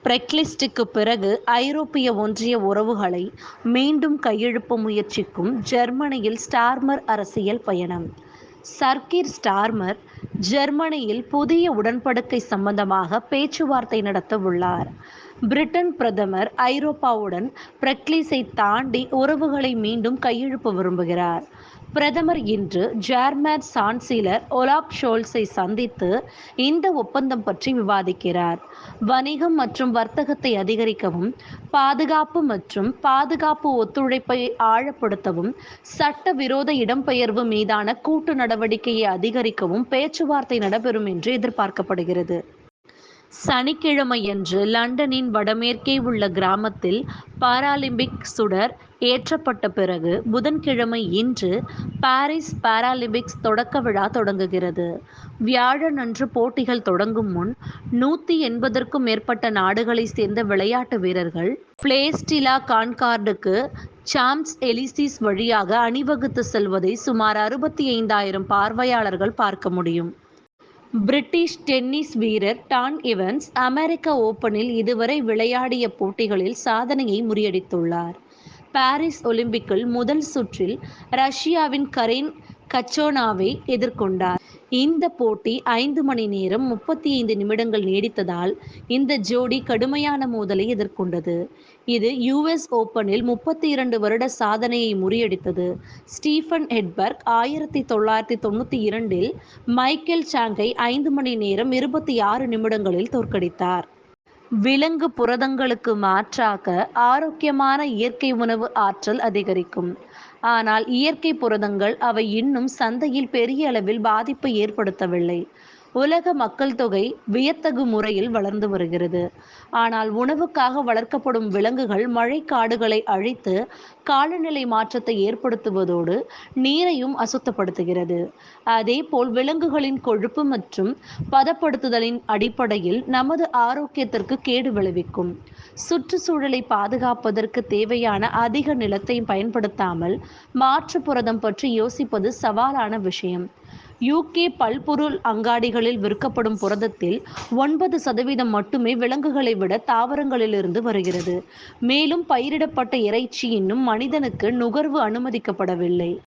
பிரெக்சிட்டுக்கு பிறகு ஐரோப்பிய ஒன்றிய உறவுகளை மீண்டும் கையெழுப்ப முயற்சிக்கும் ஜெர்மனியில் ஸ்டார்மர் அரசியல் பயணம். சர்கீர் ஸ்டார்மர் ஜெர்மனியில் புதிய உடன்படிக்கை சம்பந்தமாக பேச்சுவார்த்தை நடத்த உள்ளார். பிரிட்டன் பிரதமர் ஐரோப்பாவுடன் பிரெக்சிட்டை தாண்டி உறவுகளை மீண்டும் கையெழுப்ப விரும்புகிறார். பிரதமர் இன்று ஜெர்மன் சான்சலர் ஒலாப் ஷோல்ஸை சந்தித்து இந்த ஒப்பந்தம் பற்றி விவாதிக்கிறார். வணிகம் மற்றும் வர்த்தகத்தை அதிகரிக்கவும், பாதுகாப்பு மற்றும் பாதுகாப்பு ஒத்துழைப்பை ஆழப்படுத்தவும், சட்டவிரோத இடம்பெயர்வு மீதான கூட்டு நடவடிக்கையை அதிகரிக்கவும் பேச்சுவார்த்தை நடைபெறும் என்று எதிர்பார்க்கப்படுகிறது. சனிக்கிழமையன்று லண்டனின் வடமேற்கே உள்ள கிராமத்தில் பாராலிம்பிக் சுடர் ஏற்றப்பட்ட பிறகு புதன்கிழமை இன்று பாரிஸ் பாராலிம்பிக்ஸ் தொடக்க விழா தொடங்குகிறது. வியாழனன்று போட்டிகள் தொடங்கும் முன் 180க்கும் மேற்பட்ட நாடுகளைச் சேர்ந்த விளையாட்டு வீரர்கள் பிளேஸ் டி லா கான்கார்டுக்கு சாம்ஸ் எலிசீஸ் வழியாக அணிவகுத்து செல்வதை சுமார் 65,000 பார்வையாளர்கள் பார்க்க முடியும். பிரிட்டிஷ் டென்னிஸ் வீரர் டான் ஈவன்ஸ் அமெரிக்க ஓபனில் இதுவரை விளையாடிய போட்டிகளில் சாதனையை முறியடித்துள்ளார். பாரிஸ் ஒலிம்பிக்கில் முதல் சுற்றில் ரஷ்யாவின் கரீன் கச்சோனாவை எதிர்கொண்டார். இந்த போட்டி 5 மணி நேரம் 35 நிமிடங்கள் நீடித்ததால் இந்த ஜோடி கடுமையான மோதலை எதிர்கொண்டது. இது US ஓபனில் 32 வருட சாதனையை முறியடித்தது. ஸ்டீஃபன் எட்பர்க் 1992இல் மைக்கேல் சாங்கை 5 மணி நேரம் 26 நிமிடங்களில் தோற்கடித்தார். விலங்கு புரதங்களுக்கு மாற்றாக ஆரோக்கியமான இயற்கை உணவு ஆற்றல் அதிகரிக்கும். ஆனால் இயற்கை புரதங்கள் அவை இன்னும் சந்தையில் பெரிய அளவில் பாதிப்பை ஏற்படுத்தவில்லை. உலக மக்கள் தொகை வியத்தகு முறையில் வளர்ந்து வருகிறது. ஆனால் உணவுக்காக வளர்க்கப்படும் விலங்குகள் மழைக்காடுகளை அழித்து காலநிலை மாற்றத்தை ஏற்படுத்துவதோடு நீரையும் அசுத்தப்படுத்துகிறது. அதேபோல் விலங்குகளின் கொழுப்பு மற்றும் பதப்படுத்துதலின் அடிப்படையில் நமது ஆரோக்கியத்திற்கு கேடு விளைவிக்கும். சுற்றுச்சூழலை பாதுகாப்பதற்கு தேவையான அதிக நிலத்தை பயன்படுத்தாமல் மாற்று புரதம் பற்றி யோசிப்பது சவாலான விஷயம். UK பல்பொருள் அங்காடிகளில் விற்கப்படும் புரதத்தில் 9% மட்டுமே விலங்குகளை விட தாவரங்களிலிருந்து வருகிறது. மேலும் பயிரிடப்பட்ட இறைச்சி இன்னும் மனிதனுக்கு நுகர்வு அனுமதிக்கப்படவில்லை.